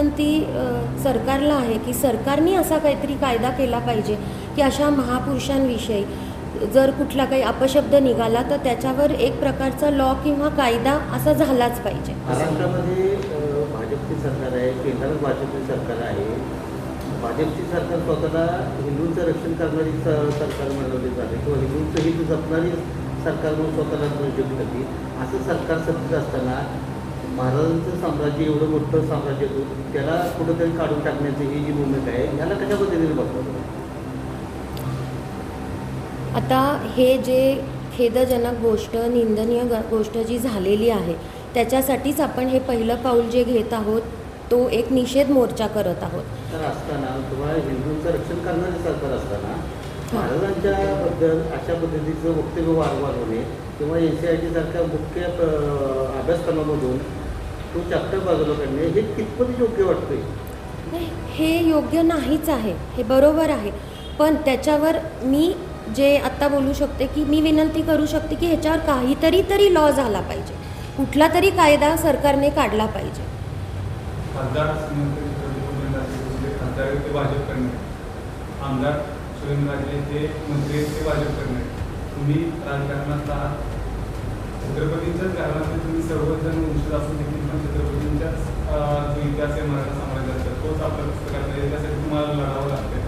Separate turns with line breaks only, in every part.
विनंती सरकारला आहे की सरकारने असा काहीतरी कायदा केला पाहिजे की अशा महापुरुषांविषयी जर कुठला काही अपशब्द निघाला तर त्याच्यावर एक प्रकारचा लॉ किंवा कायदा असा झालाच पाहिजे.
महाराष्ट्रामध्ये भाजपची सरकार आहे, केंद्रात भाजपची सरकार आहे. भाजपची सरकार स्वतःला हिंदूंचं रक्षण करणारी सरकार म्हणवली जाते किंवा हिंदूंचं हित जपणारी सरकार म्हणून स्वतःला घोषित करते. असं सरकार सत्तेत असताना महाराजांचं साम्राज्य एवढं मोठं साम्राज्य होतं त्याला कुठंतरी काढून टाकण्याची ही जी भूमिका आहे ह्याला कशा पद्धतीने बघतो?
आता हे जे खेदजनक गोष्ट, निंदनीय गोष्ट जी झालेली आहे त्याच्यासाठीच आपण हे पहिलं पाऊल जे घेत आहोत तो एक निषेध मोर्चा करत आहोत.
तर असताना किंवा हिंदूंचं रक्षण करणारे सरकार असताना महाराजांच्याबद्दल अशा पद्धतीचं वक्तव्य वारंवार होणे किंवा NCERT सारख्या मुख्य अभ्यासक्रमामधून तो चॅप्टर बाजूला काढणे हे कितपत योग्य वाटतंय?
नाही, हे योग्य नाहीच आहे, हे बरोबर आहे. पण त्याच्यावर मी जे आत्ता बोलू शकते की मी विनंती करू शकते की ह्याच्यावर काहीतरी तरी लॉ झाला पाहिजे, कुठला तरी कायदा सरकारने काढला पाहिजे.
खासदार ते भाजप करणे, आमदार सुरेंद्रराजे ते मंत्री ते भाजप करणे, तुम्ही राजकारणात आहात, छत्रपतींच्याच घराण्याचे तुम्ही सर्वजण वंशज असून देखील पण छत्रपतींच्याच जो इतिहास आहे मराठा समाजाचा तोच आपल्या पुस्तकात आहे, त्यासाठी तुम्हाला लढावं लागते.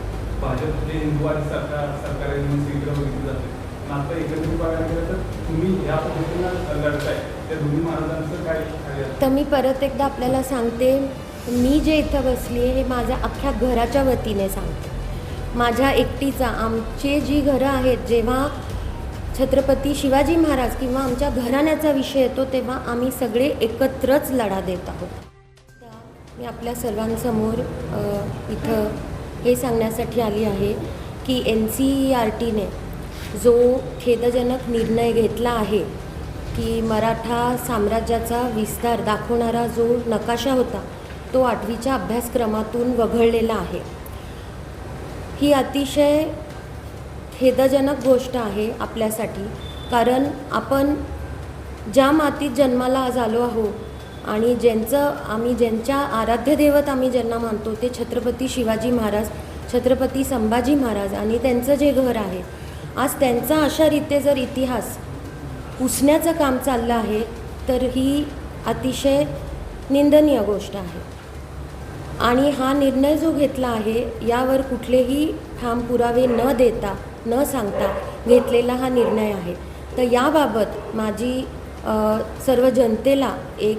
भाजप हे हिंदूवादी सरकार आहे म्हणून स्वीकार बघितलं जाते. पण आता एकत्रित बघायला गेलं तर तुम्ही ह्या पद्धतीनं लढताय त्या दोन्ही महाराजांचं काय आहे?
तर मी परत एकदा आपल्याला सांगते, मी जे इथं बसली आहे हे माझ्या अख्ख्या घराच्या वतीने सांगते. माझ्या एकटीचा, आमचे जी घरं आहेत जेव्हा छत्रपती शिवाजी महाराज किंवा आमच्या घराण्याचा विषय येतो तेव्हा आम्ही सगळे एकत्रच लढा देत आहोत. मी आपल्या सर्वांसमोर इथं हे सांगण्यासाठी आली आहे की NCERTने जो खेदजनक निर्णय घेतला आहे की मराठा साम्राज्याचा विस्तार दाखवणारा जो नकाशा होता तो 8वीच्या अभ्यासक्रमातून वगळलेला आहे. ही अतिशय खेदजनक गोष्ट आहे आपल्यासाठी, कारण आपण ज्या मातीत जन्माला आज आलो आहोत आणि ज्यांच्या आराध्य दैवत आम्ही ज्यांना मानतो ते छत्रपती शिवाजी महाराज, छत्रपती संभाजी महाराज आणि त्यांचं जे घर आहे, आज त्यांचा अशा रीते जर इतिहास पुसण्याचं काम चाललं आहे तर ही अतिशय निंदनीय गोष्ट आहे. आणि हा निर्णय जो घेतला आहे यावर कुठलेही ठाम पुरावे न देता न सांगता घेतलेला हा निर्णय आहे. तर याबाबत माझी सर्व जनतेला एक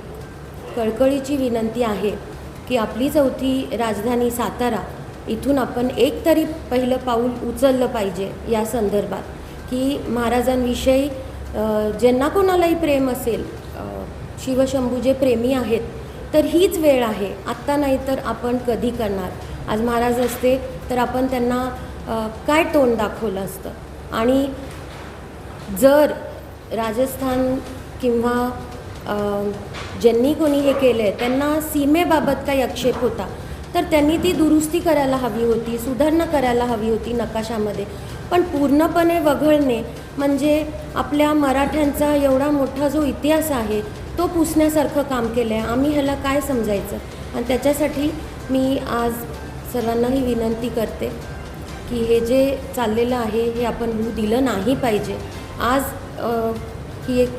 कळकळीची विनंती आहे की आपली चौथी राजधानी सातारा इथून आपण एक तरी पहिलं पाऊल उचललं पाहिजे या संदर्भात की महाराजांविषयी ज्यांना कोणालाही प्रेम असेल, शिवशंभू जे प्रेमी आहेत, तर हीच वेळ आहे. आत्ता नाही तर आपण कधी करणार? आज महाराज असते तर आपण त्यांना काय तोंड दाखवलं असतं. आणि जर राजस्थान किंवा ज्यांनी कोणी हे केलं आहे त्यांना सीमेबाबत काही आक्षेप होता तर त्यांनी ती दुरुस्ती करायला हवी होती, सुधारणा करायला हवी होती नकाशामध्ये. पण पूर्णपणे वगळणे म्हणजे आपल्या मराठ्यांचा एवढा मोठा जो इतिहास आहे तो पुसण्यासारखं काम केलं आहे. आम्ही ह्याला काय समजायचं? आणि त्याच्यासाठी मी आज सर्वांनाही विनंती करते की हे जे चाललेलं आहे हे आपण होऊ दिलं नाही पाहिजे. आज ही एक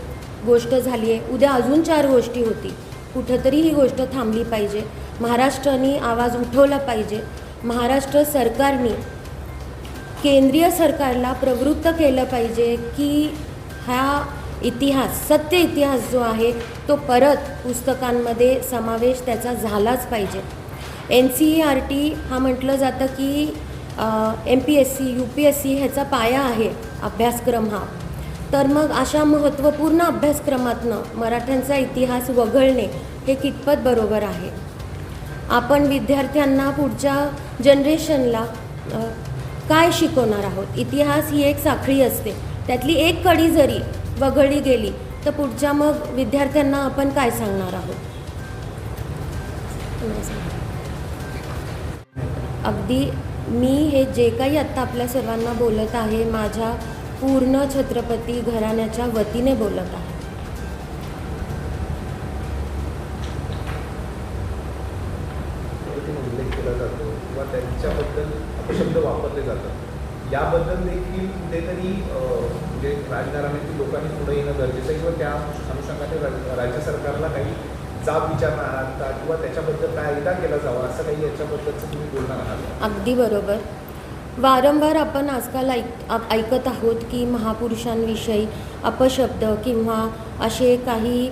गोष्ट झाली आहे, उद्या अजून 4 गोष्टी होती. कुठंतरी ही गोष्ट थांबली पाहिजे. महाराष्ट्राने आवाज उठवला पाहिजे. महाराष्ट्र सरकारने केंद्रीय सरकारला प्रवृत्त केलं पाहिजे की हा इतिहास, सत्य इतिहास जो आहे तो परत पुस्तकांमध्ये समावेश त्याचा झालाच पाहिजे. NCERT हा म्हटलं जातं की MPSC UPSC ह्याचा पाया आहे अभ्यासक्रम हा. तर मग अशा महत्त्वपूर्ण अभ्यासक्रमातनं मराठ्यांचा इतिहास वगळणे हे कितपत बरोबर आहे? आपण विद्यार्थ्यांना, पुढच्या जनरेशनला काय शिकवणार आहोत? इतिहास ही एक साखळी असते, त्यातली एक कडी जरी वगळली गेली तर पुढच्या मग विद्यार्थ्यांना आपण काय सांगणार आहोत? अगदी मी हे जे काही आत्ता आपल्या सर्वांना बोलत आहे माझ्या पूर्ण छत्रपती घराण्याच्या वतीने बोलत आहे.
वापरले जातात, याबद्दल देखील कुठेतरी म्हणजे राजघराण्यातील लोकांनी पुढे येणं गरजेचं आहे किंवा त्या अनुषंगाने राज्य सरकारला काही जाब विचारणार आहात का किंवा त्याच्याबद्दल कायदा केला जावा असं काही याच्याबद्दलचं तुम्ही बोलणार आहात?
अगदी बरोबर. वारंवार आपण आजकाल ऐकत आहोत की महापुरुषांविषयी अपशब्द किंवा असे काही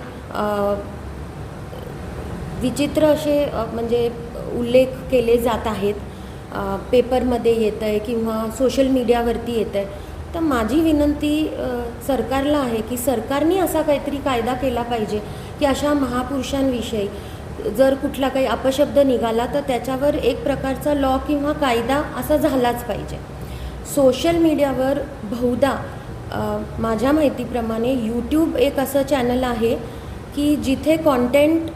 विचित्र असे म्हणजे उल्लेख केले जात आहेत, पेपरमध्ये येतं आहे किंवा सोशल मीडियावरती येतं आहे. तर माझी विनंती सरकारला आहे की सरकारने असा काहीतरी कायदा केला पाहिजे की अशा महापुरुषांविषयी जर कुठला काही अपशब्द निघाला तर त्याच्यावर एक प्रकारचा लॉ किंवा कायदा असा झालाच पाहिजे. सोशल मीडियावर बहुधा माझ्या माहितीप्रमाणे यूट्यूब एक असं चॅनल आहे की जिथे कॉन्टेंट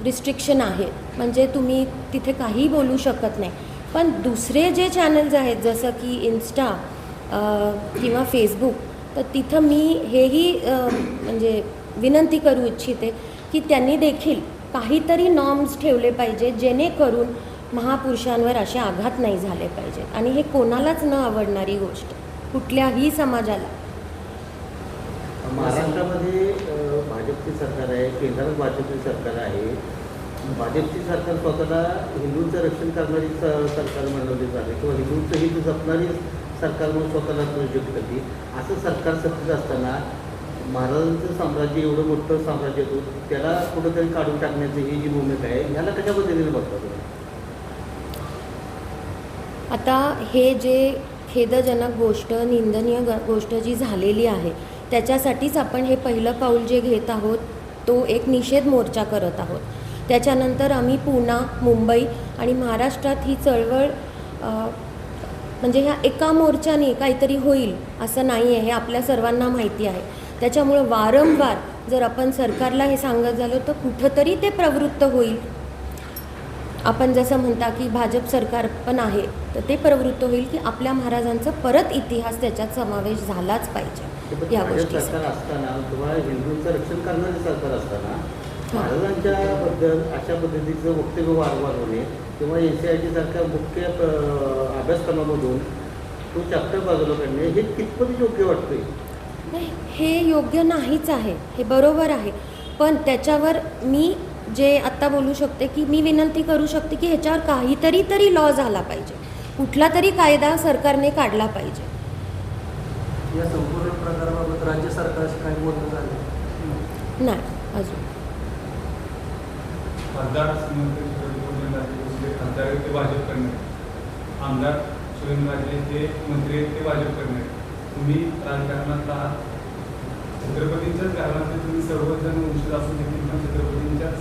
रिस्ट्रिक्शन आहे, म्हणजे तुम्ही तिथे काहीही बोलू शकत नाही. पण दुसरे जे चॅनल्स आहेत जसं की इन्स्टा किंवा फेसबुक, तर तिथं मी हेही म्हणजे विनंती करू इच्छिते की त्यांनी देखील काहीतरी नॉर्म्स ठेवले पाहिजे जेणेकरून महापुरुषांवर असे आघात नाही झाले पाहिजेत. आणि हे कोणालाच न आवडणारी गोष्ट, कुठल्याही समाजाला.
महाराष्ट्रामध्ये भाजपची सरकार आहे, केंद्रात भाजपची सरकार आहे. भाजपची सरकार स्वतःला हिंदूंचं रक्षण करणारी सरकार म्हणवली जाते किंवा हिंदूंचं हित जपणारी सरकार म्हणून स्वतःला प्रोजेक्ट करते. असं सरकार सत्तेत असताना महाराजांचं साम्राज्य एवढं मोठं साम्राज्य होतं, त्याला कुठंतरी काढून टाकण्याची ही जी भूमिका आहे, ह्याला कशा पद्धतीने बघता तुम्ही?
आता हे जे खेदजनक गोष्ट, निंदनीय गोष्ट जी झालेली आहे, त्याच्यासाठीच आपण हे पहिलं पाऊल जे घेत आहोत तो एक निषेध मोर्चा करत आहोत. त्याच्यानंतर आम्ही पुणे, मुंबई आणि महाराष्ट्रात ही चळवळ म्हणजे ह्या एका मोर्चाने काहीतरी होईल असं नाही आहे, हे आपल्या सर्वांना माहिती आहे. त्याच्यामुळं वारंवार जर आपण सरकारला हे सांगत झालो तर कुठंतरी ते प्रवृत्त होईल. आपण जसं म्हणता की भाजप सरकार पण आहे, तर ते प्रवृत्त होईल की आपल्या महाराजांचा परत इतिहास त्याच्यात समावेश झालाच पाहिजे या गोष्टी.
सरकार असताना किंवा हिंदूंचं रक्षण करणारे सरकार असताना महाराजांच्याबद्दल अशा पद्धतीचं वक्तव्य वारंवार होणे किंवा NCRT सारख्या मुख्य अभ्यासक्रमामधून तो चॅप्टर बाजूला काढणे हे कितपत योग्य वाटतंय?
नाही, हे योग्य नाहीच आहे, हे बरोबर आहे. पण त्याच्यावर मी जे आत्ता बोलू शकते की मी विनंती करू शकते की ह्याच्यावर काहीतरी तरी लॉ झाला पाहिजे, कुठला तरी कायदा सरकारने काढला पाहिजे.
या संपूर्ण प्रकाराबाबत राज्य सरकारशी काही बोलणं झालं
नाही अजून.
खासदार खासदार ते भाजप करणे, आमदार सुरेंद्रराजे ते मंत्री आहेत ते भाजप करणे, तुम्ही राजकारणात आहात, छत्रपतींच्याच घराण्याचे तुम्ही सर्वजण वंशज असून देखील पण छत्रपतींच्याच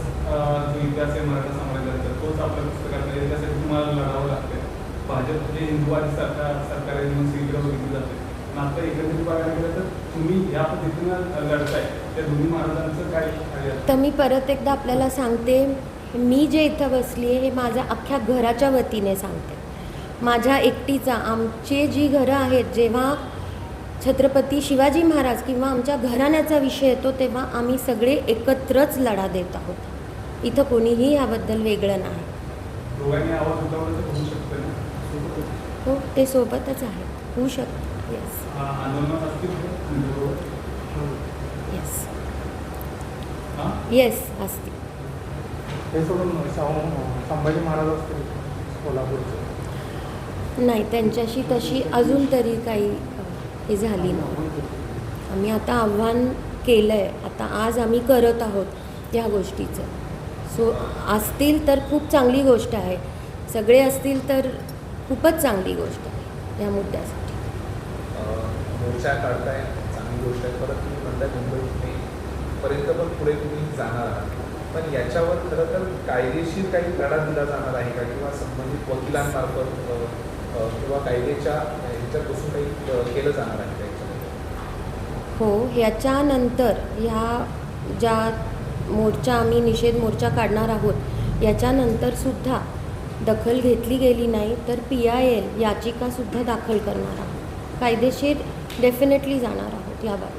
जो इतिहास आहे मराठा साम्राज्याचा तोच आपल्या पुस्तकात आहे, त्यासाठी तुम्हाला लढावं लागतं. भाजप जे हिंदूवादी सरकार आहे म्हणून स्त्रीकडे बघितलं जाते. पण आता एकंदरीत बघायला गेलं तर तुम्ही या पद्धतीनं लढताय, त्या दोन्ही महाराजांचं काय आहे?
तर मी परत एकदा आपल्याला सांगते, मी जे इथं बसली आहे हे माझ्या अख्ख्या घराच्या वतीने सांगते. माझ्या एकटीचा, आमचे जी घरं आहेत, जेव्हा छत्रपती शिवाजी महाराज किंवा आमच्या घराण्याचा विषय येतो तेव्हा आम्ही सगळे एकत्रच लढा देत आहोत. इथं कोणीही याबद्दल वेगळं नाही.
दोघांनी आवाज उठवला तर होऊ शकतं ना?
हो, ते सोबतच आहे, होऊ शकतं. येस
आंदोलनात असतील
येस
हां
येस असतील.
हे सोडून संभाजी महाराज असतील कोल्हापूरचे,
नाही, त्यांच्याशी तशी अजून तरी काही हे झाली नाही. आम्ही आता आव्हान केलं आहे, आता आज आम्ही करत आहोत या गोष्टीचं. सो असतील तर खूप चांगली गोष्ट आहे, सगळे असतील तर खूपच चांगली गोष्ट आहे या मुद्द्यासाठी.
मोर्चा काढताय, चांगली गोष्ट आहे. परत तुम्ही म्हणताय मुंबई पर्यंत पण पुढे तुम्ही जाणार आहात, पण याच्यावर खरं तर कायदेशीर काही लढा दिला जाणार आहे का किंवा संबंधित वकिलांमार्फत किंवा कायद्याच्या ह्याच्यापासून काही केलं जाणार आहे का याच्यामध्ये?
हो, ह्याच्यानंतर ह्या ज्या मोर्चा आम्ही निषेध मोर्चा काढणार आहोत याच्यानंतरसुद्धा दखल घेतली गेली नाही तर PIL याचिकासुद्धा दाखल करणार आहोत. कायदेशीर डेफिनेटली जाणार आहोत याबाबत.